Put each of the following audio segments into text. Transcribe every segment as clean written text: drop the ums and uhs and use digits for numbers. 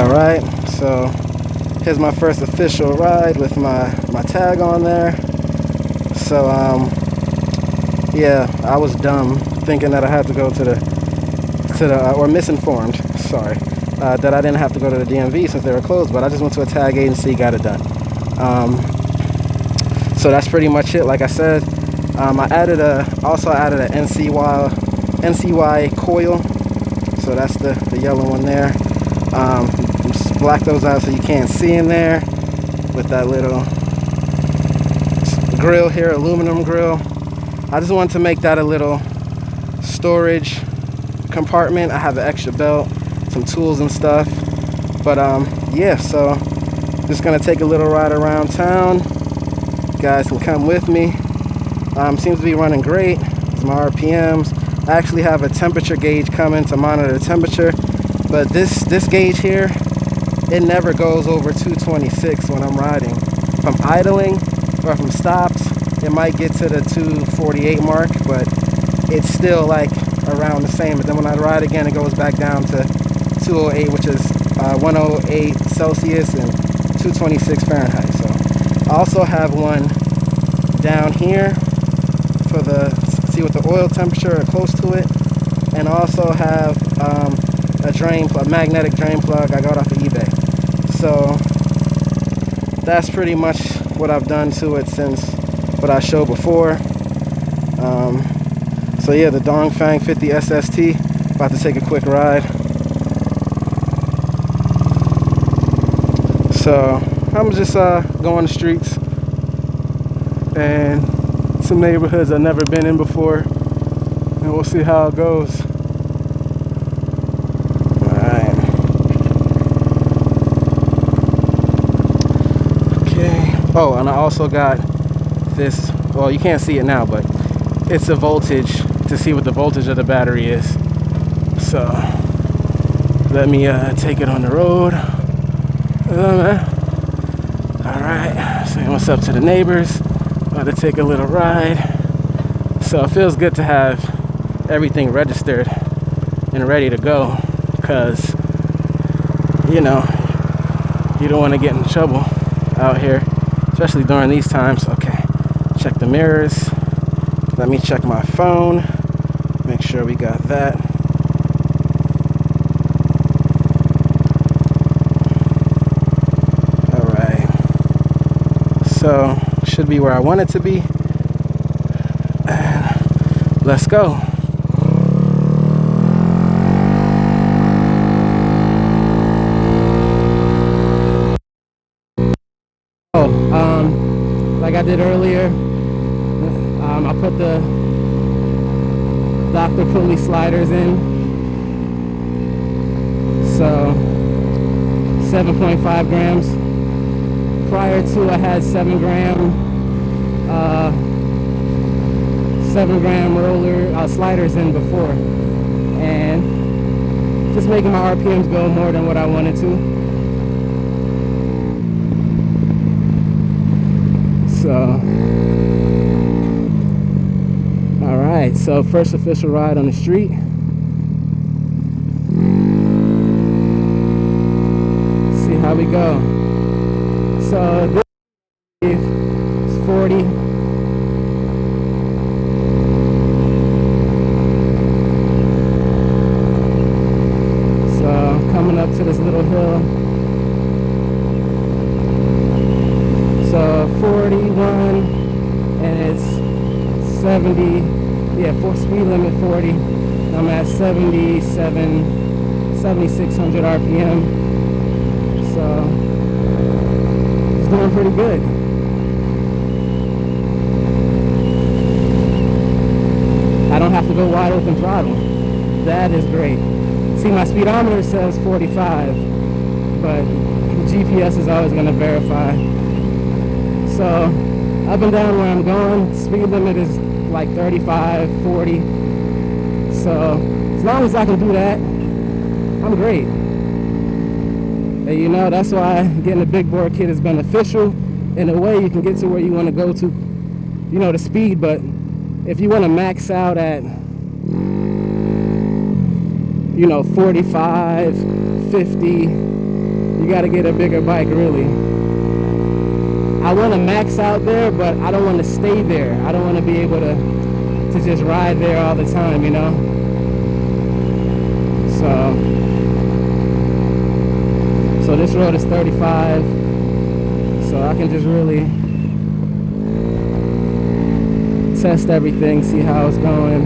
Alright, so here's my first official ride with my tag on there. So yeah, I was dumb thinking that I had to go to the or misinformed, sorry, that I didn't have to go to the DMV since they were closed, but I just went to a tag agency, got it done. So that's pretty much it. Like I said, I also added an NCY coil. So that's the yellow one there. Just black those out so you can't see in there with that little grill here, aluminum grill. I just wanted to make that a little storage compartment. I have an extra belt, some tools and stuff. But yeah, so just gonna take a little ride around town. You guys can come with me. Seems to be running great. It's my RPMs. I actually have a temperature gauge coming to monitor the temperature, but this gauge here, it never goes over 226 when I'm riding. If I'm idling or if I'm stopped, it might get to the 248 mark, but it's still like around the same. But then when I ride again, it goes back down to 208, which is 108 Celsius and 226 Fahrenheit. So I also have one down here for see what the oil temperature or close to it, and also have a magnetic drain plug I got off of eBay. So that's pretty much what I've done to it since what I showed before. So yeah, the df50 SST, about to take a quick ride. So I'm just going the streets and some neighborhoods I've never been in before, and we'll see how it goes. Alright. Okay. Oh, and I also got this, well, you can't see it now, but it's a voltage to see what the voltage of the battery is. So let me take it on the road. Alright, saying what's up to the neighbors. About to take a little ride. So it feels good to have everything registered and ready to go, because you know you don't want to get in trouble out here, especially during these times. Okay, check the mirrors. Let me check my phone, make sure we got that. Alright, so should be where I want it to be. And let's go. Like I did earlier, I put the Dr. Pulley sliders in. So 7.5 grams. Prior to, I had 7 gram roller sliders in before, and just making my RPMs go more than what I wanted to. So alright, so first official ride on the street. See how we go. So this is 40. So coming up to this little hill. So 41, and it's 70. Yeah, for speed limit 40. I'm at 7,600 RPM. So doing pretty good. I don't have to go wide open throttle. That is great. See, my speedometer says 45, but the GPS is always going to verify. So up and down where I'm going, speed limit is like 35, 40. So as long as I can do that, I'm great. And you know, that's why getting a big bore kit is beneficial. In a way, you can get to where you want to go to, you know, the speed. But if you want to max out at, you know, 45, 50, you got to get a bigger bike, really. I want to max out there, but I don't want to stay there. I don't want to be able to just ride there all the time, you know? So this road is 35, so I can just really test everything, see how it's going.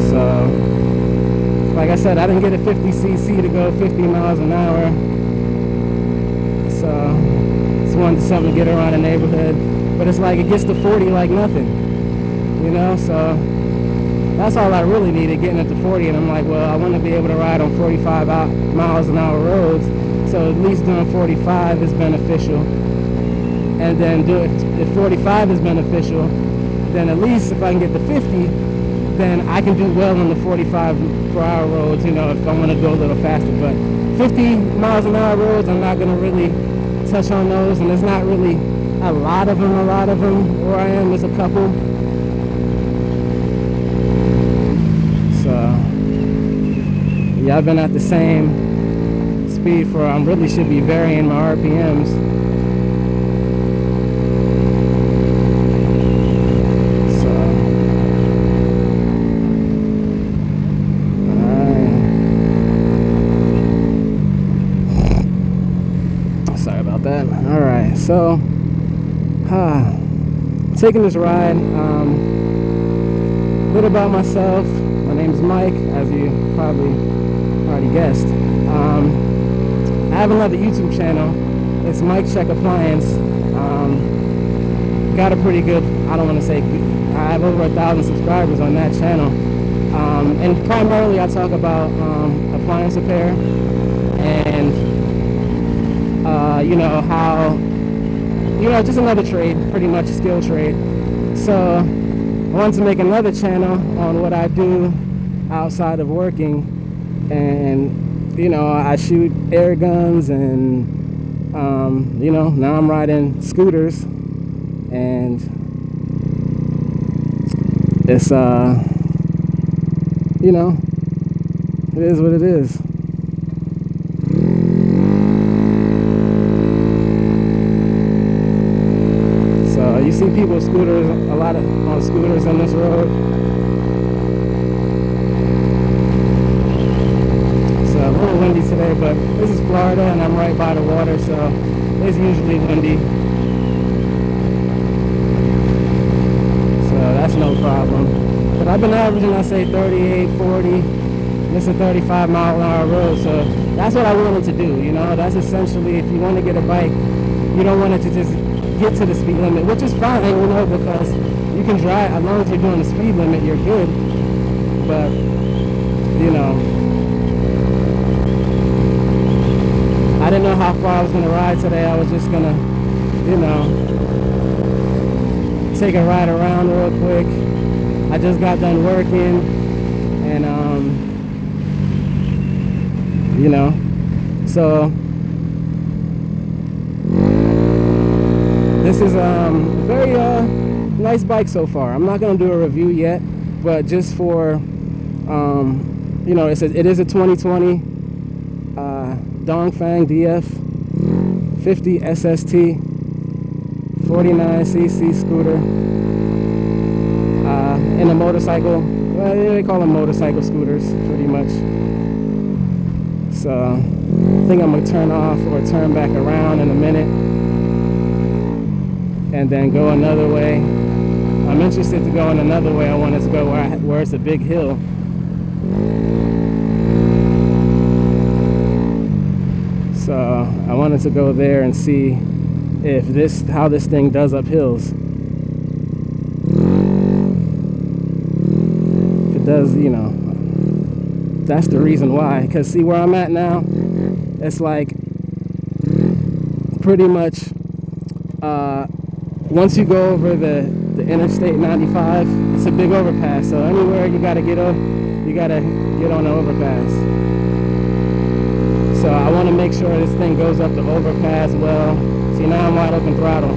So, like I said, I didn't get a 50cc to go 50 miles an hour. So, just wanted something to get around the neighborhood. But it's like it gets to 40 like nothing, you know? So, that's all I really needed, getting it to 40. And I'm like, well, I want to be able to ride on 45 miles an hour roads. So at least doing 45 is beneficial. And then if 45 is beneficial, then at least if I can get to 50, then I can do well on the 45 per hour roads, you know, if I want to go a little faster. But 50 miles an hour roads, I'm not going to really touch on those. And there's not really a lot of them. Where I am, there's a couple. So, yeah, I've been at the same speed for, I really should be varying my RPMs. So, alright. Sorry about that. Alright, so, taking this ride, a little about myself. My name's Mike, as you probably already guessed. I have another YouTube channel. It's Mike Check Appliance. Got a pretty good, I don't want to say good, I have over 1,000 subscribers on that channel. And primarily I talk about appliance repair and you know, how, you know, just another trade, pretty much a skill trade. So I wanted to make another channel on what I do outside of working. And you know, I shoot air guns, and you know, now I'm riding scooters, and it's you know, it is what it is. So you see people scooters, a lot of on scooters on this road. A little windy today, but this is Florida and I'm right by the water, so it's usually windy, so that's no problem. But I've been averaging, I say 38, 40. This is a 35 mile an hour road, so that's what I wanted to do, you know. That's essentially, if you want to get a bike, you don't want it to just get to the speed limit, which is fine, you know, because you can drive, as long as you're doing the speed limit, you're good. But, you know, I didn't know how far I was going to ride today. I was just going to, you know, take a ride around real quick. I just got done working, and, you know, so this is a very nice bike so far. I'm not going to do a review yet, but just for, you know, it is a 2020 Dongfeng df50sst 49cc scooter in a motorcycle. Well, they call them motorcycle scooters, pretty much. So I think I'm gonna turn off or turn back around in a minute, and then go another way. I'm interested to go in another way. I wanted to go where it's a big hill. So I wanted to go there and see if how this thing does up hills. If it does, you know, that's the reason why. Because see where I'm at now, it's like pretty much once you go over the Interstate 95, it's a big overpass. So anywhere you gotta get on the overpass. So I want to make sure this thing goes up the overpass well. See, now I'm wide open throttle.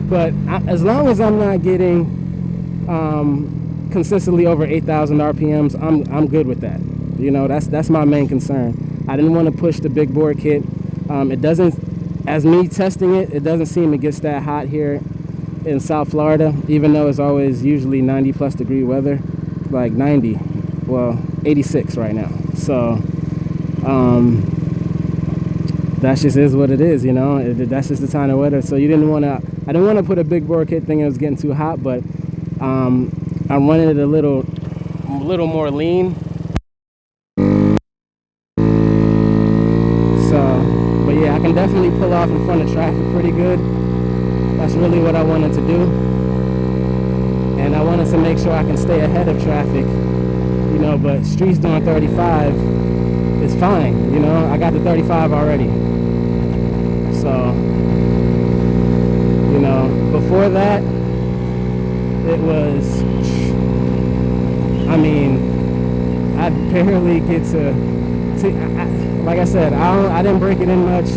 But as long as I'm not getting consistently over 8,000 RPMs, I'm good with that. You know, that's my main concern. I didn't want to push the big bore kit. It doesn't, as me testing it, it doesn't seem it gets that hot here in South Florida, even though it's always usually 90+ degree weather, like 90, well 86 right now. So that just is what it is, you know. That's just the kind of weather. So I didn't want to put a big bore kit thinking it was getting too hot, but I'm running it a little more lean. So, but yeah, I can definitely pull off in front of traffic pretty good. That's really what I wanted to do. And I wanted to make sure I can stay ahead of traffic, you know, but streets doing 35 is fine, you know. I got the 35 already. So, you know, before that, it was, I mean, I barely get to like I said, I didn't break it in much.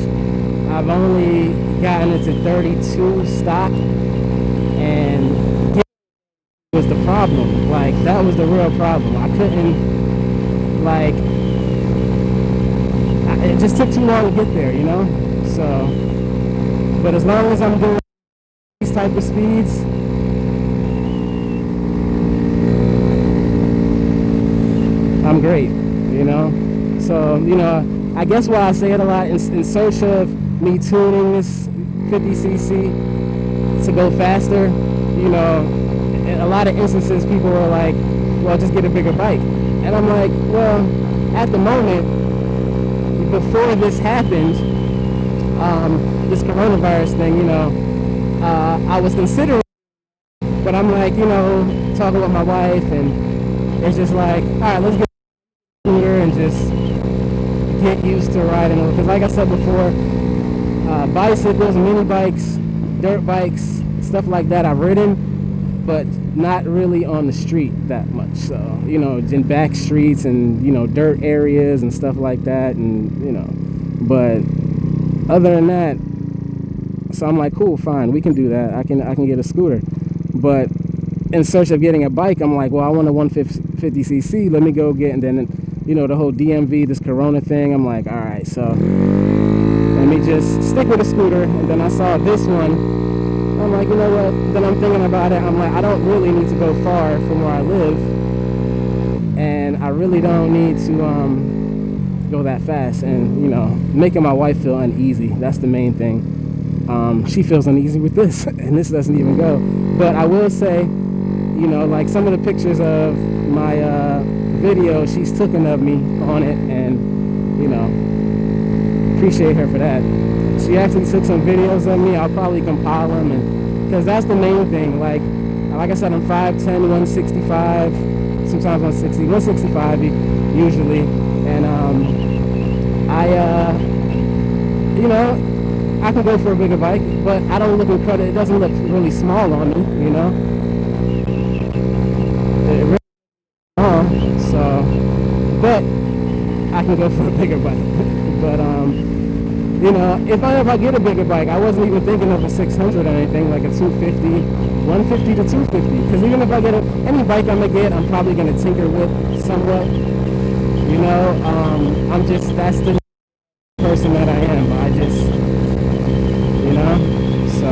I've only gotten it to 32 stock, and was the problem. Like, that was the real problem. I couldn't, like, it just took too long to get there, you know. So, but as long as I'm doing these type of speeds, I'm great, you know. So, you know, I guess why I say it a lot, in search of me tuning this 50cc to go faster, you know, in a lot of instances people were like, well, just get a bigger bike. And I'm like, well, at the moment, before this happened, this coronavirus thing, you know, I was considering, but I'm like, you know, talking with my wife, and it's just like, all right, let's get here and just get used to riding. Because like I said before, bicycles, mini bikes, dirt bikes, stuff like that I've ridden, but not really on the street that much. So, you know, in back streets and, you know, dirt areas and stuff like that, and, you know, but other than that, so I'm like, cool, fine, we can do that. I can get a scooter. But in search of getting a bike, I'm like, well, I want a 150cc. Let me go get, and then, you know, the whole DMV, this Corona thing. I'm like, all right, so let me just stick with a scooter. And then I saw this one. I'm like, you know what? Then I'm thinking about it. I'm like, I don't really need to go far from where I live, and I really don't need to go that fast. And, you know, making my wife feel uneasy, that's the main thing. She feels uneasy with this, and this doesn't even go. But I will say, you know, like some of the pictures of my video she's taken of me on it, and, you know, appreciate her for that. She actually took some videos of me. I'll probably compile them, and because that's the main thing. Like I said, I'm 5'10", 165, sometimes 165 usually, and you know, I can go for a bigger bike, but I don't look incredible. It doesn't look really small on me, you know. It really small, so, but I can go for a bigger bike. But you know, if I get a bigger bike, I wasn't even thinking of a 600 or anything, like a 250, 150 to 250. Because even if I get any bike I'm gonna get, I'm probably gonna tinker with somewhat. You know, I'm just, that's the person that I am. I just, you know, so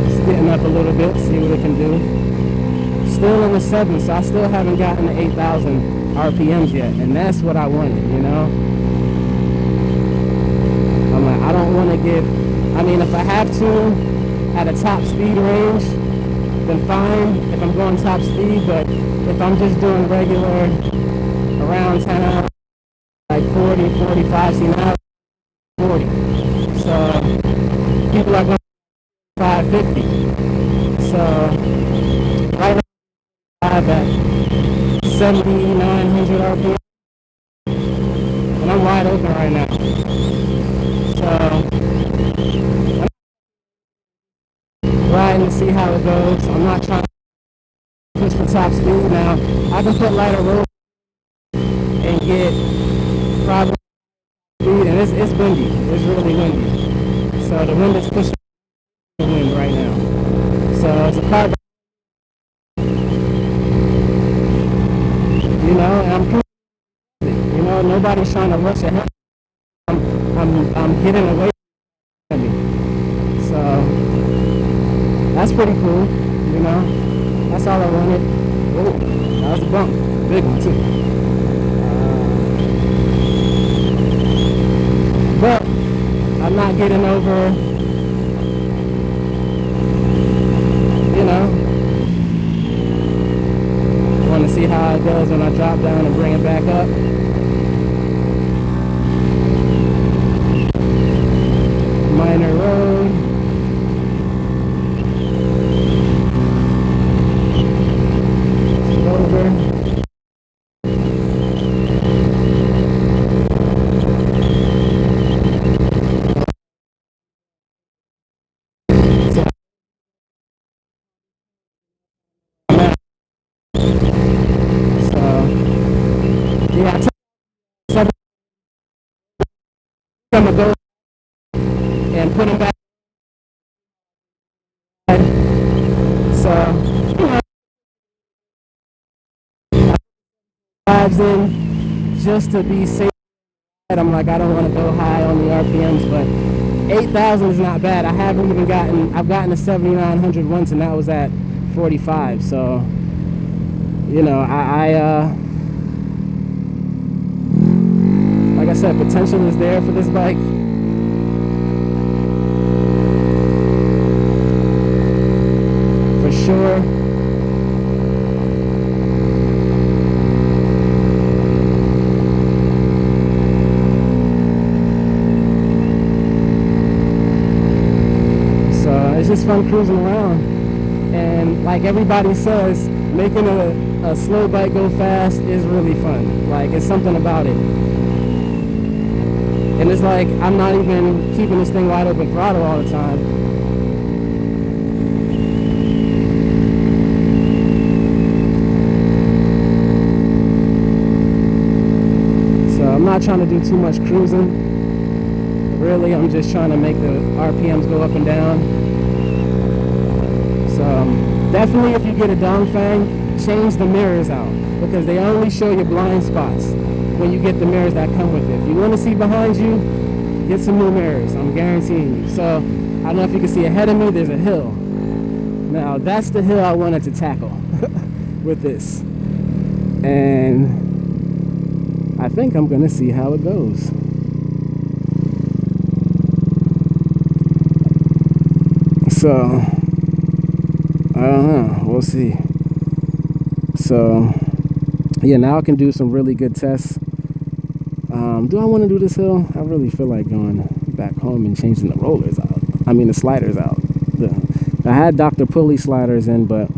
just getting up a little bit, see what it can do. Still in the 7s, so I still haven't gotten to 8,000 RPMs yet, and that's what I wanted, you know. I'm like, I don't want to get, I mean, if I have to at a top speed range, then fine, if I'm going top speed. But if I'm just doing regular around 10 hours, like 40, 45, see now 40. So people are going 550. So right now I'm at 7,900 RPM, and I'm wide open right now. So I'm riding to see how it goes. I'm not trying to push for top speed now. I can put lighter road and get probably speed, and it's windy. It's really windy. So the wind is pushing the wind right now. So it's a car, you know, and I'm cruising. You know, nobody's trying to rush ahead. I'm getting away from me. So that's pretty cool, you know. That's all I wanted. Oh, that was a bump. Big one too. But I'm not getting over, you know. I want to see how it goes when I drop down and bring it back up. Minor road. Over. Yeah, I took I'm gonna go and put him back. So, you know, drives in just to be safe. I'm like, I don't want to go high on the RPMs, but 8,000 is not bad. I've gotten a 7,900 once, and that was at 45. So, you know, like I said, potential is there for this bike. For sure. So it's just fun cruising around. And like everybody says, making a slow bike go fast is really fun. Like, it's something about it. And it's like, I'm not even keeping this thing wide open throttle all the time. So I'm not trying to do too much cruising. Really, I'm just trying to make the RPMs go up and down. So definitely, if you get a Dongfeng, change the mirrors out, because they only show your blind spots when you get the mirrors that come with it. If you want to see behind you, get some new mirrors, I'm guaranteeing you. So I don't know if you can see ahead of me, there's a hill. Now that's the hill I wanted to tackle with this. And I think I'm gonna see how it goes. So I don't know, we'll see. So yeah, now I can do some really good tests. Do I want to do this hill? I really feel like going back home and changing the rollers out. I mean the sliders out. I had Dr. Pulley sliders in, but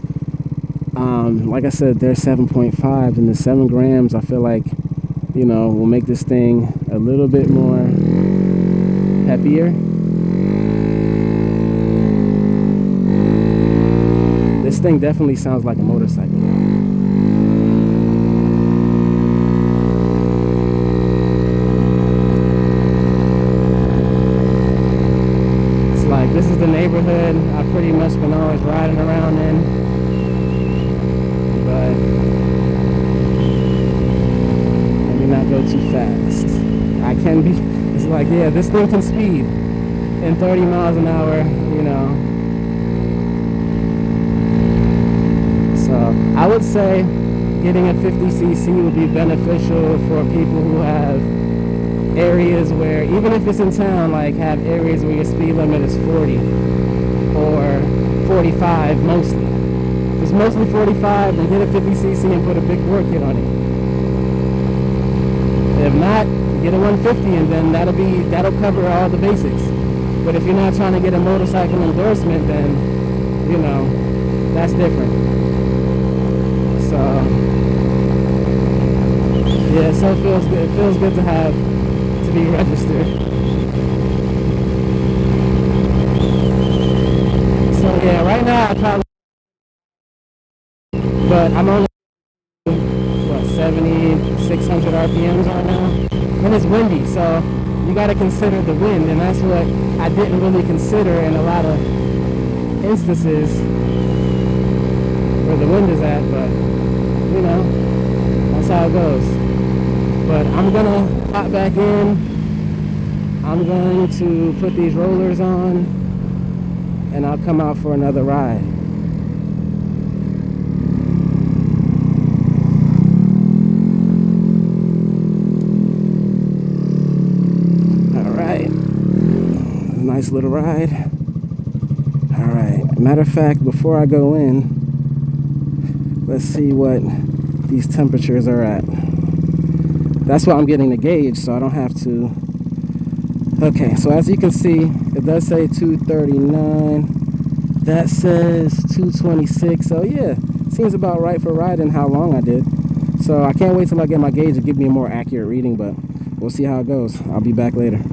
like I said, they're 7.5, and the 7 grams I feel like, you know, will make this thing a little bit more peppier. This thing definitely sounds like a motorcycle. It's like, this is the neighborhood I've pretty much been always riding around in. But let me not go too fast. I can be, it's like, yeah, this thing can speed in 30 miles an hour, you know. So I would say getting a 50cc would be beneficial for people who have areas where, even if it's in town, like have areas where your speed limit is 40 or 45 mostly. If it's mostly 45, then get a 50cc and put a big work kit on it. If not, get a 150, and then that'll cover all the basics. But if you're not trying to get a motorcycle endorsement, then, you know, that's different. So yeah, so it feels good. It feels good to have to be registered. So yeah, right now I probably, but I'm only what 7,600 RPMs right now, and it's windy. So you got to consider the wind, and that's what I didn't really consider in a lot of instances where the wind is at, but you know, that's how it goes. But I'm gonna pop back in. I'm going to put these rollers on, and I'll come out for another ride. All right, nice little ride. All right, matter of fact, before I go in, let's see what these temperatures are at. That's why I'm getting the gauge, so I don't have to. Okay, so as you can see, it does say 239. That says 226. So yeah, seems about right for riding how long I did. So I can't wait till I get my gauge to give me a more accurate reading, but we'll see how it goes. I'll be back later.